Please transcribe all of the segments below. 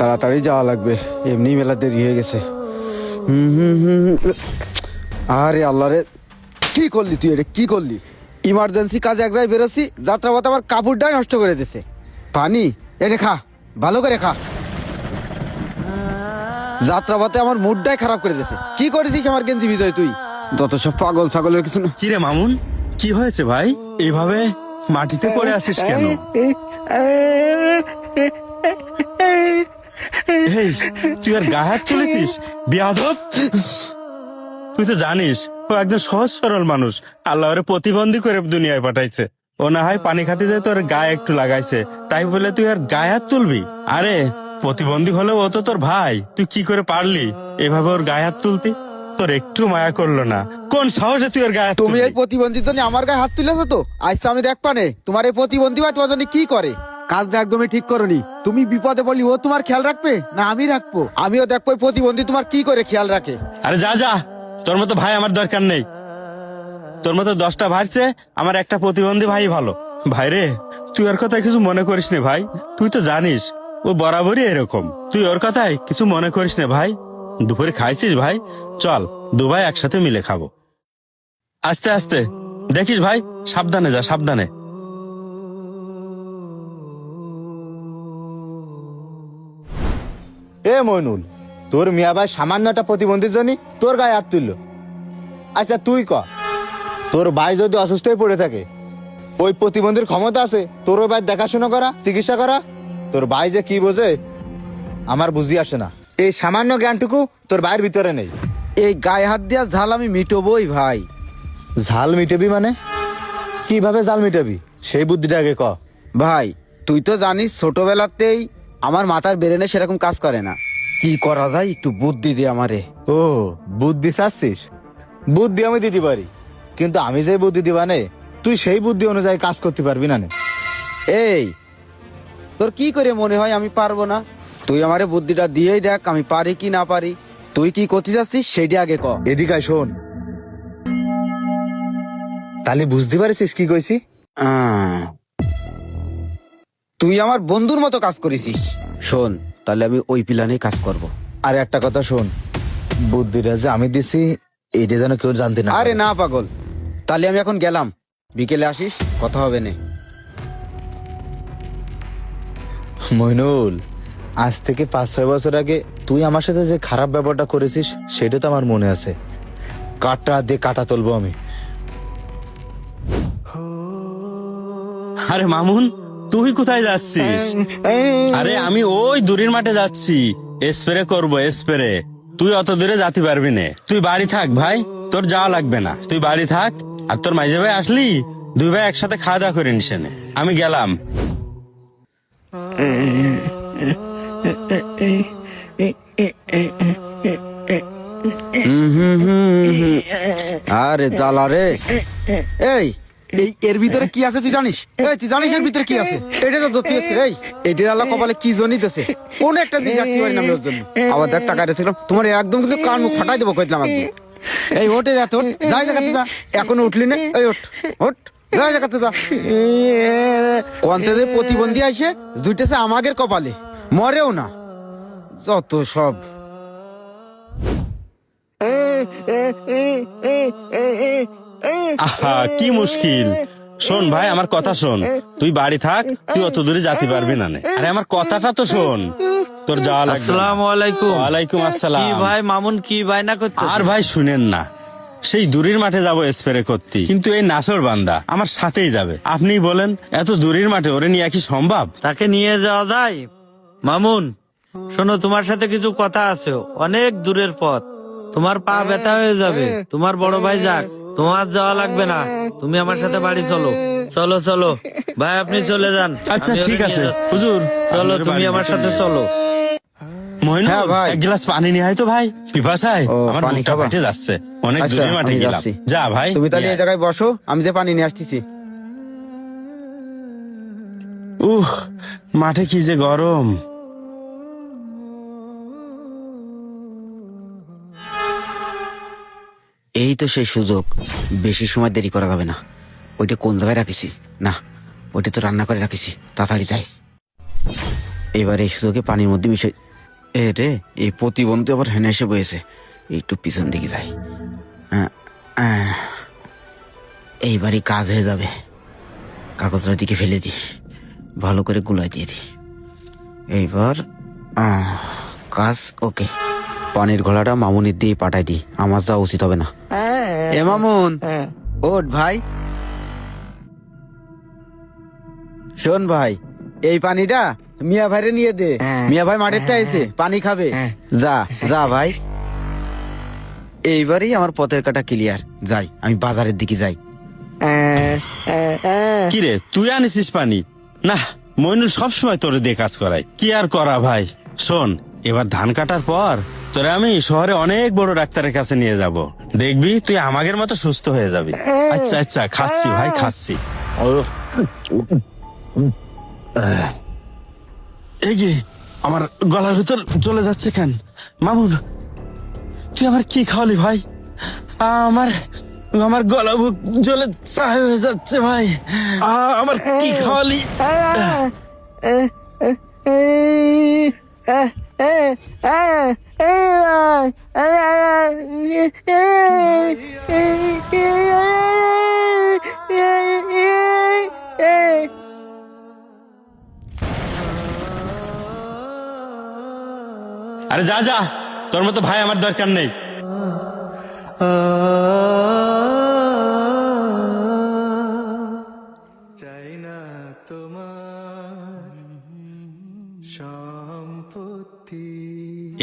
তাড়াতাড়ি যাওয়া লাগবে, এমনি মেলা দেরি হয়ে গেছে। আরে আল্লাহ রে, কি করলি তুই? এটা কি করলি? ইমার্জেন্সি কাজে এক জায়গায় বেরোচ্ছি, যাত্রাপথে আমার কাপড়টাই নষ্ট করে দিছে। পানি এনে খা, ভালো করে খা। যাত্রাপথে আমার মুডটাই খারাপ করে দিছে। কি করেছিস আমার গেঞ্জি ভিজয় তুই? যত সব পাগল ছাগলের কিছু না। কি রে মামুন, কি হয়েছে ভাই? এইভাবে মাটিতে পড়ে আছিস কেন? এই, তুই আর গায়ে হাত তুলেছিস বিয়াদব? তুই তো জানিস ও একজন সহজ সরল মানুষ, আল্লাহ ওরে প্রতিবন্ধী করে দুনিয়ায় পাঠাইছে। ও না হয় পানি খাতে যায় তোর গায়ে একটু লাগাইছে, তাই বলে তুই আর গায়ে হাত তুলবি? আরে প্রতিবন্ধী হলেও ও তো তোর ভাই, তুই কি করে পারলি এভাবে ওর গায়ে হাত তুলতি? তোর একটু মায়া করলো না? কোন সাহসে তুই ওর গায়ে হাত তুমি তুললি? এই প্রতিবন্ধীর জন্য আমার গায়ে হাত তুলেছো তো? আজকে আমি দেখ পানে তোমার এই প্রতিবন্ধী ভাই তোমার জন্য কি করে। কাজটা একদমই ঠিক করনি। তুমি বিপদে বলি ও তোমার খেয়াল রাখবে না আমি রাখবো? আমিও দেখবো এই প্রতিবন্ধী তোমার কি করে খেয়াল রাখে। আরে যা যা, তোর মতো ভাই আমার দরকার নেই। তোর মতো 10টা ভাইছে, আমার একটা প্রতিবন্ধী ভাই ভালো। ভাইরে, তুই ওর কথায় কিছু মনে করিস নে ভাই, তুই তো জানিস ও বরাবরই এরকম। তুই ওর কথায় কিছু মনে করিস নে ভাই। দুপুরে খাইছিস ভাই? চল দুভাই একসাথে মিলে খাবো। আস্তে আস্তে দেখিস ভাই, সাবধানে যা, সাবধানে। এ মইনুল, তোর মিয়া ভাই সামান্য একটা প্রতিবন্ধীর জন্য তোর গায়ে হাত তুললো। আচ্ছা তুই ক, তোর ভাই যদি অসুস্থ হয়ে পড়ে থাকে, ওই প্রতিবন্ধীর ক্ষমতা আছে তোর ওই ভাই দেখাশোনা করা, চিকিৎসা করা? তোর ভাই যে কি বোঝে আমার বুঝি আসে না। এই সামান্য জ্ঞানটুকু তোর ভাইয়ের ভিতরে নেই। এই গায়ে হাত দেওয়া ঝাল আমি মিটবই ভাই। ঝাল মিটাবি মানে? কিভাবে ঝাল মিটাবি সেই বুদ্ধিটা আগে ক। ভাই তুই তো জানিস ছোটবেলাতেই আমার মাথার ব্রেনে সেরকম কাজ করে না। কি করা যায় একটু বুদ্ধি দে আমারে। ও বুদ্ধি চাচ্ছিস? বুদ্ধি আমি দিতে পারি, কিন্তু আমি যে বুদ্ধি দিবা নে, তুই সেই বুদ্ধি অনুযায়ী কাজ করতে পারবি না নে। এই তোর কি করে মনে হয় আমি পারবো না? তুই আমারে বুদ্ধিটা দিয়েই দেখ আমি পারি কি না পারি। তুই কি করতে যাচ্ছিস সেইটা আগে ক। এদিকে আয়, শোন। তাহলে বুঝতে পারছিস কি কইছি? তুই আমার বন্ধুর মতো কাজ করেছিস। শোন, তাহলে আমি ওই প্ল্যানেই কাজ করব। আর একটা কথা শোন, বুদ্ধিটা যে আমি দিছি এইটা যেন কেউ জানতে না আরে পারে। না পাগল, তাহলে আমি এখন গেলাম, বিকেলে আসিস, কথা হবে না। মইনুল, আজ থেকে 5-6 বছর আগে তুই আমার সাথে যে খারাপ ব্যাপারটা করেছিস সেটা তো আমার মনে আছে। কাটা দিয়ে কাটা তুলবো আমি। আরে মামুন, তুই কোথায় যাচ্ছিস? আরে আমি ওই দূরের মাঠে যাচ্ছি, স্প্রে করবো স্প্রে। তুই অত দূরে যেতে পারবি না, তুই বাড়ি থাক ভাই, তোর যাওয়া লাগবে না। তুই বাড়ি থাক, আর তোর মাইজে ভাই আসলি দুই ভাই একসাথে খাওয়া দাওয়া করে নিস নে। আমি গেলাম। আরে জ্বালা রে। এই এই এর ভিতরে কি আছে তুই জানিস? এই তুই জানিস এর ভিতরে কি আছে? এটা তো দত্তি আজকে। এই এটির আল্লাহ কপালে কি জনিতেছে, কোন একটা জিনিস রাখতে পারি না আমি ওর জন্য। আবার দেখ টাকা রেখেছিলাম, তোমার একদম কিন্তু কান মুখ ফাটাই দেবো কইলাম একদম। এই ওঠে যা, তোর যাই দেখাতে যা, এখনো উঠলি না? এই ওঠ ওঠ, যাই দেখাতে যা। কন্তে প্রতিবন্ধী আইসে দুইটেছে আমাদের কপালে, মরেও না, যত সব। আহা কি মুশকিল। শোন ভাই, আমার কথা শোন, তুই বাড়ি থাক, তুই অত দূরে যেতে পারবি না নে। আরে আমার কথাটা তো শোন, তোর যাওয়া লাগবে না। আসসালামু আলাইকুম। ওয়ালাইকুম আসসালাম। কি ভাই মামুন, কি বায়না করতে? আর ভাই শুনেন না, সেই দূরের মাঠে যাবো স্প্রে করতে, কিন্তু এই নাসর বান্দা আমার সাথেই যাবে। আপনি বলেন এত দূরের মাঠে ওরে নিয়ে কি সম্ভব? তাকে নিয়ে যাওয়া যায়? মামুন শোনো, তোমার সাথে কিছু কথা আছে, অনেক দূরের পথ, তোমার পা ব্যথা হয়ে যাবে। তোমার বড় ভাই যাক, তোমার যাওয়া লাগবে না, তুমি আমার সাথে বাড়ি চলো। চলো চলো ভাই, আপনি চলে যান। আচ্ছা আমি ওরে ঠিক নিয়ে আছে যাচ্ছি। হুজুর, চলো আপনার তুমি বাড়ি আমার ভিতরে সাথে নিয়ে চলো। মহিনুল, হ্যাঁ ভাই। এক গ্লাস পানি নিয়ে আয় তো ভাই, পিপাসায় ও, আমার পানি বুকটা খাবা? ফেটে যাচ্ছে, অনেক আচ্ছা, দূরের মাঠে আমি গেলাম। যাচ্ছি। যা ভাই, তুমি তাহলে নিয়ে এই আয়। জায়গায় বসো, আমি যে পানি নিয়ে আসতেছি। মাঠে কি যে গরম। এই তো সেই সুযোগ, বেশি সময় দেরি করা যাবে না। ওইটা কোন জায়গায় রাখিছি? না, ওইটা তো রান্না করে রাখিছি, তাড়াতাড়ি যাই। এবার এই সুযোগে পানির মধ্যে মিশে এ রে, এই প্রতিবন্ধী আবার হেনে এসে বয়েছে। একটু পিছন দিকে যাই। এইবারই কাজ হয়ে যাবে। কাগজটার দিকে ফেলে দি, ভালো করে গুলাই দিয়ে দি। এইবার কাজ ওকে। পানির ঘোড়াটা মামুনির দিয়ে পাঠাই দি, আমার যাওয়া উচিত হবে না। এ মামুন, ওঠ ভাই। শোন ভাই, এই পানিটা মিয়া ভাইরে নিয়ে দে। মিয়া ভাই মাঠের তে আইছে, পানি খাবে। যা যা ভাই। এইবারই আমার পথের কাটা ক্লিয়ার। যাই, আমি বাজারের দিকে যাই। কিরে তুই আনিসিস পানি? না, মইনুল সবসময় তোরে দিয়ে কাজ করায়। কি আর করা ভাই। শোন, এবার ধান কাটার পর তোরে আমি শহরে অনেক বড় ডাক্তারের কাছে নিয়ে যাব। দেখবি তুই আমাদের মতো সুস্থ হয়ে যাবি। আচ্ছা আচ্ছা, খাচ্ছি ভাই, খাচ্ছি। এই যে আমার গলার ভিতর চলে যাচ্ছে কেন? মামুন, তুই আমার কি খাওয়ালি ভাই? আমার আমার গলা বুক জ্বলে ছাই হয়ে যাচ্ছে ভাই। আমার কি খাওয়ালি? আরে যা যা, তোর মতো ভাই আমার দরকার নেই। চাই না তোমার সম্পত্তি।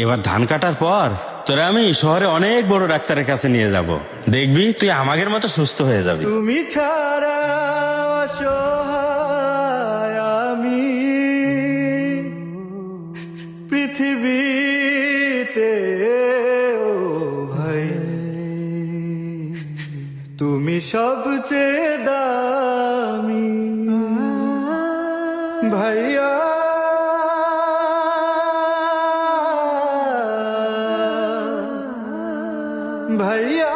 এবার ধান কাটার পর তোরে আমি শহরে অনেক বড় ডাক্তারের কাছে নিয়ে যাব। দেখবি তুই আমাদের মতো সুস্থ হয়ে যাবি। তুমি ছাড়া অসহায় আমি পৃথিবীতে, ও ভাই তুমি সবচেয়ে দামি ভাইয়া। ভাইয়া